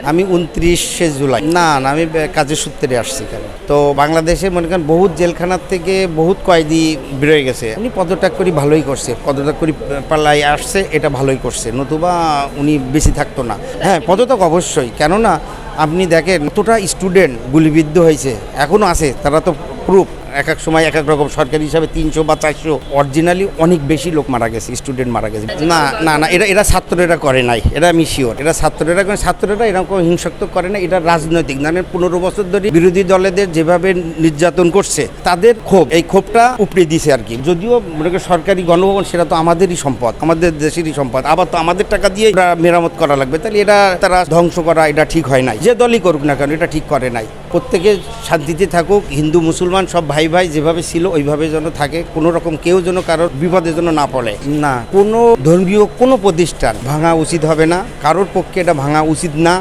আমি 29শে জুলাই না আমি কাজের সূত্রে আসছি কেন তো বাংলাদেশে মনে করেন বহুত জেলখানার থেকে বহুত কয়েদি বেরোয় গেছে। উনি পদত্যাগ করি ভালোই করছে, পদত্যাগ করি পাল্লাই আসছে, এটা ভালোই করছে, নতুবা উনি বেশি থাকতো না। হ্যাঁ পদত্যাগ অবশ্যই, কেননা আপনি দেখেন কতটা স্টুডেন্ট গুলিবিদ্ধ হয়েছে, এখনও আছে, তারা তো প্রুফ এক এক সময় এক এক রকম, সরকারি হিসাবে 300 বা 400, অরিজিনালি অনেক বেশি লোক মারা গেছে, স্টুডেন্ট মারা গেছে। না না না এরা ছাত্ররা করে নাই, এটা আমি শিওর, এটা ছাত্ররা করে, ছাত্ররা এরকম হিংসাত্মক করে না, এটা রাজনৈতিক। মানে 15 বছর ধরে বিরোধী দলেদের যেভাবে নির্যাতন করছে, তাদের ক্ষোভ, এই ক্ষোভটা উপড়ে দিছে আর কি। যদিও মনে করি সরকারি গণভবন সেটা তো আমাদেরই সম্পদ, আমাদের দেশেরই সম্পদ, আবার তো আমাদের টাকা দিয়ে এটা মেরামত করা লাগবে, তাহলে এটা তারা ধ্বংস করা এটা ঠিক হয় নাই। যে দলই করুক না কেন এটা ঠিক করে নাই। প্রত্যেকে শান্তিতে থাকুক, হিন্দু মুসলমান সব ভাই ভাই যেভাবে ছিল ওইভাবে যেন থাকে, কোনো রকম কেউ যেন কারোর বিপদের জন্য না পড়ে। না কোনো ধর্মীয় কোনো প্রতিষ্ঠান ভাঙা উচিত হবে না, কারোর পক্ষে এটা ভাঙা উচিত না।